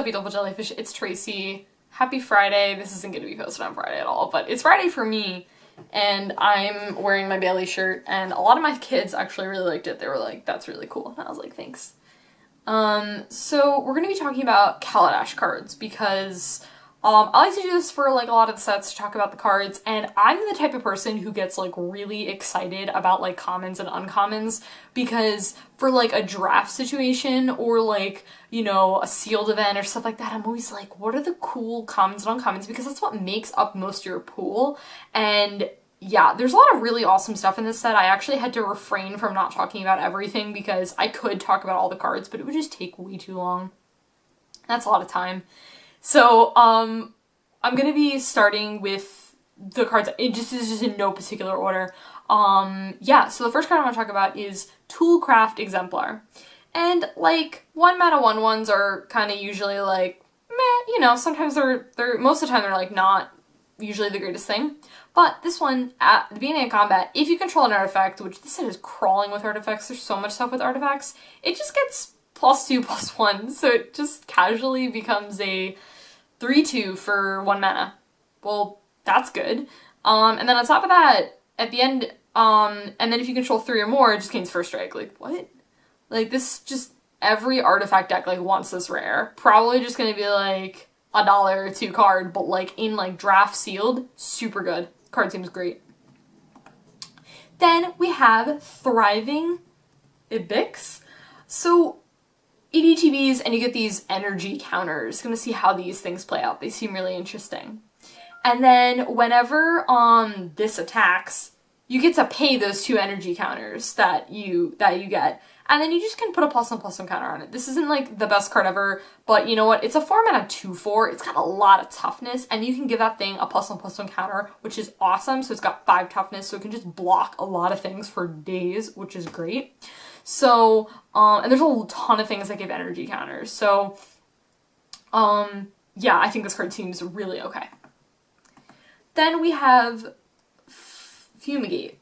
Beautiful jellyfish, it's Tracy. Happy Friday. This isn't going to be posted on Friday at all, but it's Friday for me, and I'm wearing my Bailey shirt, and a lot of my kids actually really liked it. They were like, that's really cool, and I was like, thanks. So we're going to be talking about Kaladesh cards, because I like to do this for like a lot of the sets to talk about the cards, and I'm the type of person who gets like really excited about like commons and uncommons, because for like a draft situation or like, you know, a sealed event or stuff like that, I'm always like, what are the cool commons and uncommons, because that's what makes up most of your pool. And yeah, there's a lot of really awesome stuff in this set. I actually had to refrain from not talking about everything because I could talk about all the cards, but it would just take way too long. That's a lot of time. So, I'm gonna be starting with the cards. It just is just in no particular order. Yeah, so the first card I want to talk about is Toolcraft Exemplar. And, like, 1-mana 1/1s are kind of usually, like, meh, you know, sometimes they're, most of the time they're, like, not usually the greatest thing. But this one, at the beginning of combat, if you control an artifact, which this set is crawling with artifacts, there's so much stuff with artifacts, it just gets +2/+1, so it just casually becomes a 3/2 for 1 mana. Well, that's good. And then on top of that, at the end, and then if you control 3 or more, it just gains first strike. Like, what? Like, this just, every artifact deck, like, wants this rare. Probably just gonna be, like, $1 or $2 card, but, like, in, like, draft sealed, super good. Card seems great. Then we have Thriving Ibex. So, EDTBs, and you get these energy counters. Gonna see how these things play out. They seem really interesting. And then whenever this attacks, you get to pay those 2 energy counters that you get. And then you just can put a +1/+1 counter on it. This isn't like the best card ever, but you know what? It's a 4-mana 2/4. It's got a lot of toughness, and you can give that thing a +1/+1 counter, which is awesome. So it's got 5 toughness, so it can just block a lot of things for days, which is great. So, and there's a ton of things that give energy counters. So, yeah, I think this card seems really okay. Then we have Fumigate.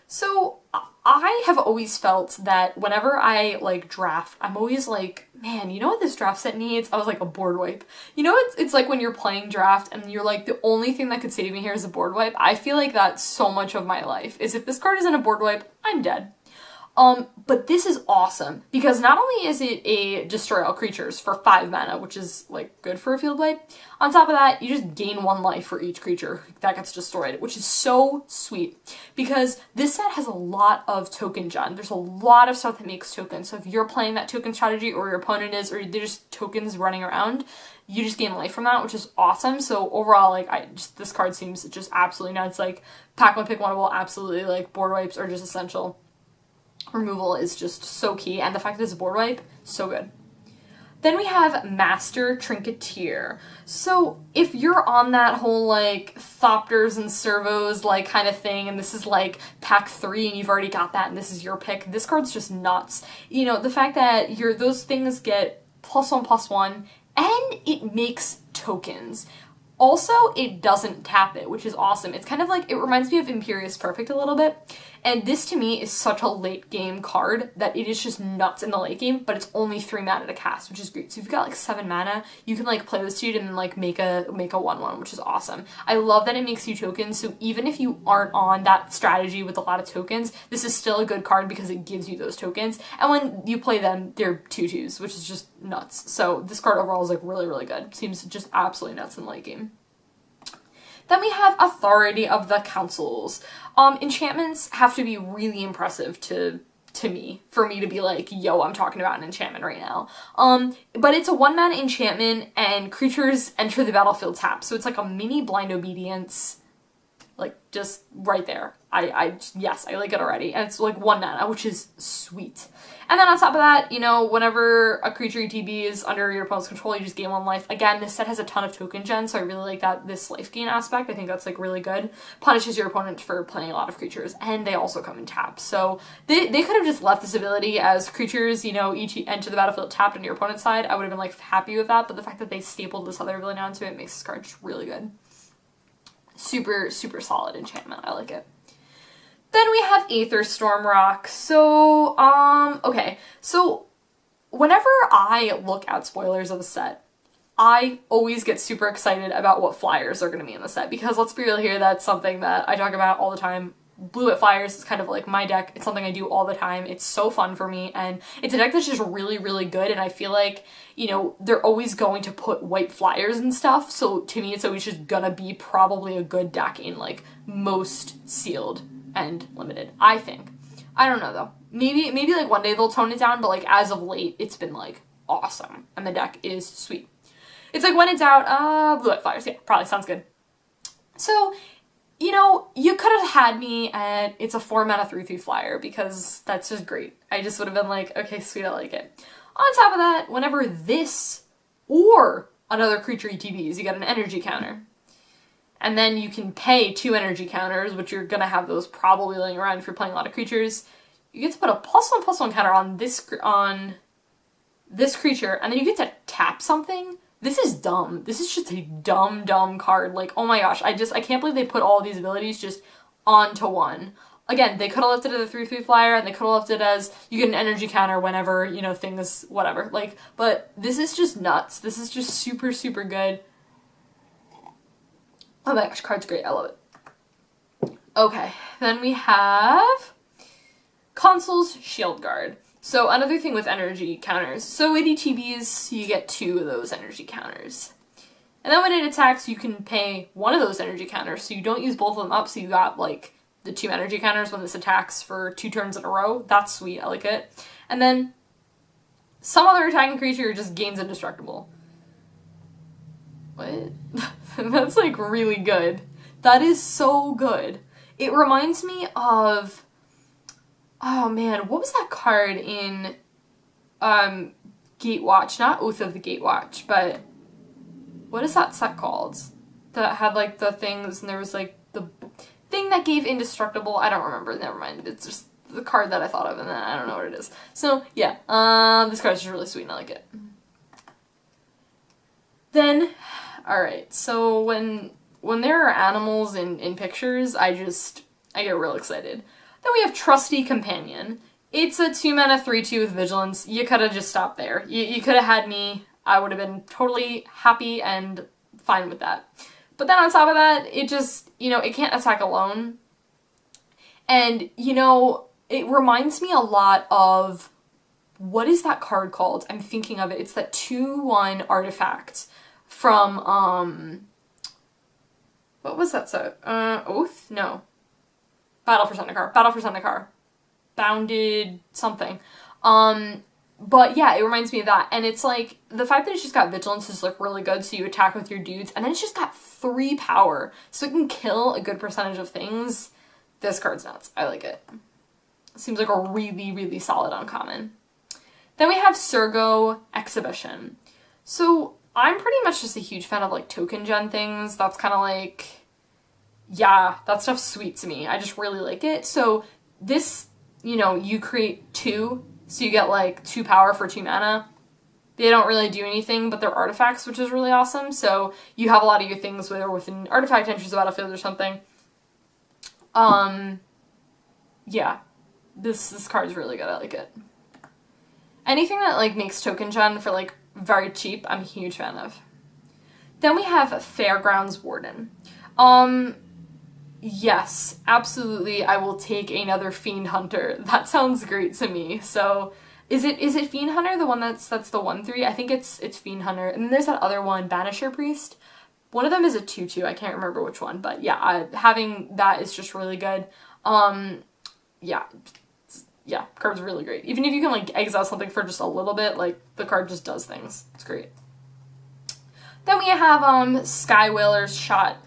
So, I have always felt that whenever I, like, draft, I'm always like, man, you know what this draft set needs? I was like, a board wipe. You know, it's like when you're playing draft and you're like, the only thing that could save me here is a board wipe. I feel like that's so much of my life, is if this card isn't a board wipe, I'm dead. But this is awesome, because not only is it a destroy all creatures for 5 mana, which is, like, good for a field wipe, on top of that, you just gain 1 life for each creature that gets destroyed, which is so sweet, because this set has a lot of token gen. There's a lot of stuff that makes tokens, so if you're playing that token strategy, or your opponent is, or they're just tokens running around, you just gain life from that, which is awesome. So overall, like, this card seems just absolutely nuts. Like, pack one, pick oneable, absolutely, like, board wipes are just essential. Removal is just so key, and the fact that it's a board wipe, so good. Then we have Master Trinketeer. So if you're on that whole, like, Thopters and Servos, like, kind of thing, and this is, like, pack 3 and you've already got that and this is your pick, this card's just nuts. You know, the fact that those things get +1/+1, and it makes tokens. Also, it doesn't tap it, which is awesome. It's kind of like, it reminds me of Imperious Perfect a little bit. And this, to me, is such a late game card that it is just nuts in the late game, but it's only 3 mana to cast, which is great. So if you've got, like, 7 mana, you can, like, play this dude and, like, make a 1/1, which is awesome. I love that it makes you tokens, so even if you aren't on that strategy with a lot of tokens, this is still a good card because it gives you those tokens. And when you play them, they're 2/2s, which is just nuts. So this card overall is, like, really, really good. Seems just absolutely nuts in the late game. Then we have Authority of the Consuls. Enchantments have to be really impressive to me, for me to be like, yo, I'm talking about an enchantment right now. But it's a 1-mana enchantment, and creatures enter the battlefield tapped. So it's like a mini Blind Obedience, like, just right there. Yes, I like it already. And it's like 1 mana, which is sweet. And then on top of that, you know, whenever a creature ETB is under your opponent's control, you just gain 1 life. Again, this set has a ton of token gen, so I really like that, this life gain aspect. I think that's, like, really good. Punishes your opponent for playing a lot of creatures, and they also come in tap. So they could have just left this ability as creatures, you know, each enter the battlefield tapped on your opponent's side. I would have been, like, happy with that, but the fact that they stapled this other ability onto it makes this card just really good. Super, super solid enchantment. I like it. Then we have Aetherstorm Roc. So, okay. So, whenever I look at spoilers of a set, I always get super excited about what flyers are going to be in the set, because let's be real here, that's something that I talk about all the time. Blue-white flyers is kind of like my deck. It's something I do all the time. It's so fun for me, and it's a deck that's just really, really good, and I feel like, you know, they're always going to put white flyers and stuff, so to me it's always just gonna be probably a good deck in, like, most sealed and limited, I think. I don't know, though. Maybe like, one day they'll tone it down, but, like, as of late, it's been, like, awesome, and the deck is sweet. It's like, when it's out, blue-white flyers. Yeah, probably sounds good. So, you know, you could have had me at it's a 4-mana 3/3 flyer, because that's just great. I just would have been like, okay, sweet, I like it. On top of that, whenever this or another creature ETBs, you get an energy counter. And then you can pay 2 energy counters, which you're gonna have those probably laying around if you're playing a lot of creatures. You get to put a +1/+1 counter on this creature, and then you get to tap something. This is dumb. This is just a dumb card. Like, oh my gosh, I can't believe they put all these abilities just onto one. Again, they could have left it as a 3/3 flyer, and they could have left it as you get an energy counter whenever, you know, things, whatever. Like, but this is just nuts. This is just super, super good. Oh my gosh, card's great. I love it. Okay, then we have Consul's Shieldguard. So another thing with energy counters. So with ETBs, you get 2 of those energy counters. And then when it attacks, you can pay 1 of those energy counters, so you don't use both of them up, so you got, like, the 2 energy counters when this attacks for 2 turns in a row. That's sweet, I like it. And then some other attacking creature just gains indestructible. What? That's, like, really good. That is so good. It reminds me of... Oh man, what was that card in Gatewatch? Not Oath of the Gatewatch, but what is that set called? That had like the things, and there was like the thing that gave indestructible. I don't remember, never mind. It's just the card that I thought of, and then I don't know what it is. So yeah, this card's just really sweet and I like it. Then, alright, so when there are animals in pictures, I get real excited. Then we have Trusty Companion. It's a 2-mana 3/2 with Vigilance. You could have just stopped there. You could have had me. I would have been totally happy and fine with that. But then on top of that, it just, you know, it can't attack alone. And, you know, it reminds me a lot of, what is that card called? I'm thinking of it. It's that 2/1 artifact from, what was that set? Oath? No. Battle for Zendikar. Bounded something. But yeah, it reminds me of that. And it's like, the fact that it's just got Vigilance is like really good, so you attack with your dudes, and then it's just got 3 power, so it can kill a good percentage of things. This card's nuts. I like it. Seems like a really, really solid uncommon. Then we have Servo Exhibition. So I'm pretty much just a huge fan of like token gen things. That's kind of like... yeah, that stuff's sweet to me. I just really like it. So this, you know, you create 2, so you get like 2 power for 2 mana. They don't really do anything, but they're artifacts, which is really awesome. So you have a lot of your things within artifact entries the battlefield or something. Yeah, this card's really good. I like it. Anything that like makes token gen for like very cheap, I'm a huge fan of. Then we have Fairgrounds Warden. Yes, absolutely, I will take another Fiend Hunter. That sounds great to me. So, is it Fiend Hunter, the one that's the 1/3? I think it's Fiend Hunter. And then there's that other one, Banisher Priest. One of them is a 2/2, I can't remember which one, but yeah, having that is just really good. Yeah, card's really great. Even if you can like exile something for just a little bit, like the card just does things. It's great. Then we have Skywhaler's Shot.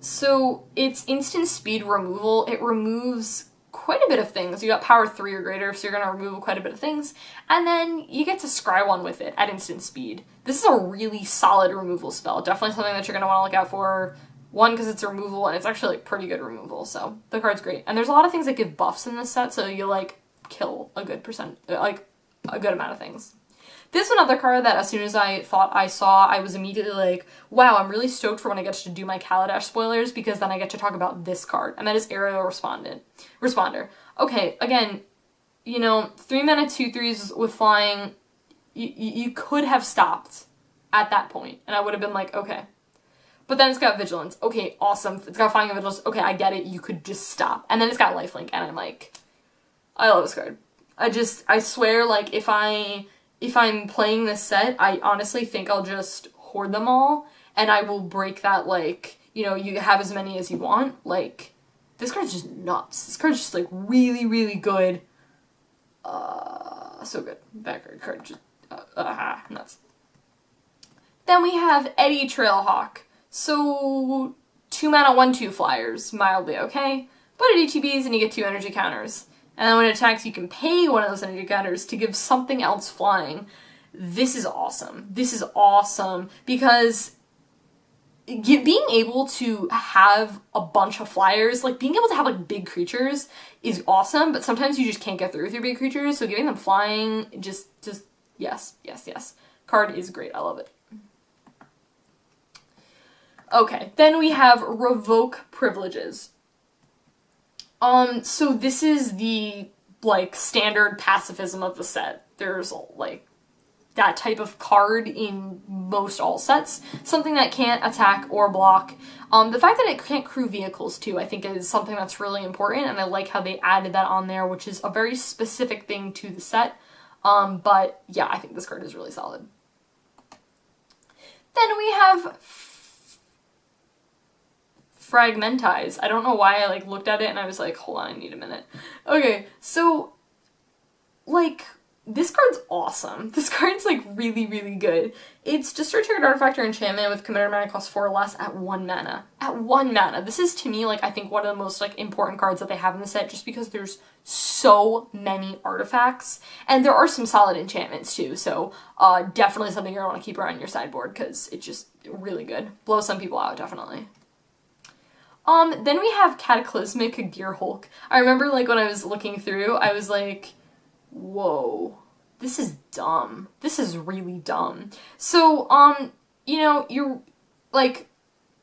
So it's instant speed removal. It removes quite a bit of things. You got power 3 or greater, so you're gonna remove quite a bit of things. And then you get to scry 1 with it at instant speed. This is a really solid removal spell. Definitely something that you're gonna want to look out for. 1, because it's removal, and it's actually like pretty good removal, so the card's great. And there's a lot of things that give buffs in this set, so you like kill a good amount of things. This is another card that as soon as I thought I saw, I was immediately like, wow, I'm really stoked for when I get to do my Kaladesh spoilers, because then I get to talk about this card, and that is Aerial Responder. Okay, again, you know, 3 mana 2/3s with flying, you could have stopped at that point, and I would have been like, okay. But then it's got Vigilance. Okay, awesome. It's got Flying and Vigilance. Okay, I get it. You could just stop. And then it's got Lifelink, and I'm like, I love this card. I swear, like, if I'm playing this set, I honestly think I'll just hoard them all, and I will break that, like, you know, you have as many as you want. Like, this card's just nuts. This card's just, like, really, really good. So good. That card just, nuts. Then we have Eddy Trailhawk. So, 2 mana, 1/2 flyers. Mildly okay. But it ETBs and you get 2 energy counters. And then when it attacks, you can pay one of those energy counters to give something else flying. This is awesome. This is awesome because being able to have a bunch of flyers, like being able to have like big creatures is awesome, but sometimes you just can't get through with your big creatures, so giving them flying, just yes, yes, yes. Card is great. I love it. Okay, then we have Revoke Privileges. So this is the, like, standard pacifism of the set. There's, like, that type of card in most all sets. Something that can't attack or block. The fact that it can't crew vehicles, too, I think is something that's really important, and I like how they added that on there, which is a very specific thing to the set. But, yeah, I think this card is really solid. Then we have Fragmentize. I don't know why I, like, looked at it and I was like, hold on, I need a minute. Okay, so, like, this card's awesome. This card's, like, really, really good. It's destroy triggered artifact or enchantment with commander mana cost 4 or less at 1 mana. At 1 mana. This is, to me, like, I think one of the most, like, important cards that they have in the set, just because there's so many artifacts. And there are some solid enchantments, too, so definitely something you're gonna want to keep around your sideboard, because it's just really good. Blows some people out, definitely. Then we have Cataclysmic Gearhulk. I remember, like, when I was looking through, I was like, whoa, this is dumb. This is really dumb. So, you know, you're, like,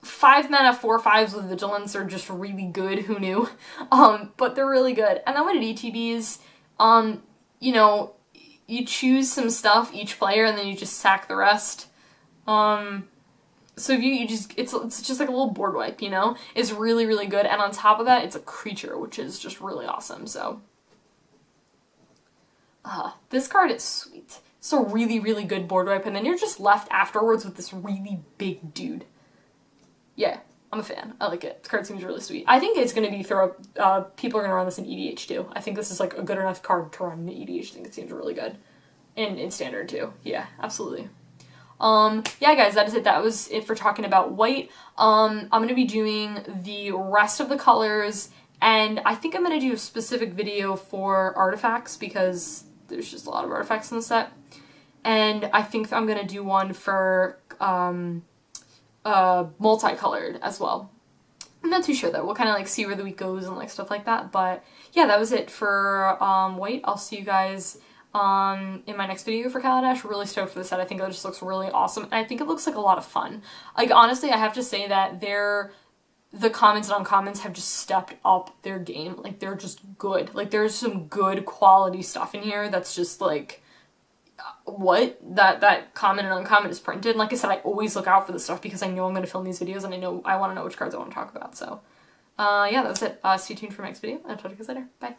5 mana 4/5s with Vigilance are just really good, who knew? But they're really good. And then when it ETBs, you know, you choose some stuff, each player, and then you just sack the rest. So if you just, it's just like a little board wipe, you know? It's really, really good, and on top of that, it's a creature, which is just really awesome, so. This card is sweet. It's a really, really good board wipe, and then you're just left afterwards with this really big dude. Yeah, I'm a fan. I like it. This card seems really sweet. I think it's going to be people are going to run this in EDH too. I think this is like a good enough card to run in EDH. I think it seems really good. And in Standard too. Yeah, absolutely. Yeah, guys, that is it. That was it for talking about white. I'm going to be doing the rest of the colors, and I think I'm going to do a specific video for artifacts, because there's just a lot of artifacts in the set. And I think I'm going to do one for, multicolored as well. I'm not too sure, though. We'll kind of, like, see where the week goes and, like, stuff like that. But, yeah, that was it for, white. I'll see you guys in my next video for Kaladesh. Really stoked for the set. I think it just looks really awesome, and I think it looks like a lot of fun. Like, honestly, I have to say that the commons and uncommons have just stepped up their game. Like, they're just good. Like, there's some good quality stuff in here that's just like, what? That common and uncommon is printed. And like I said, I always look out for this stuff because I know I'm going to film these videos, and I want to know which cards I want to talk about. So, yeah, that was it. Stay tuned for my next video, and I'll talk to you guys later. Bye.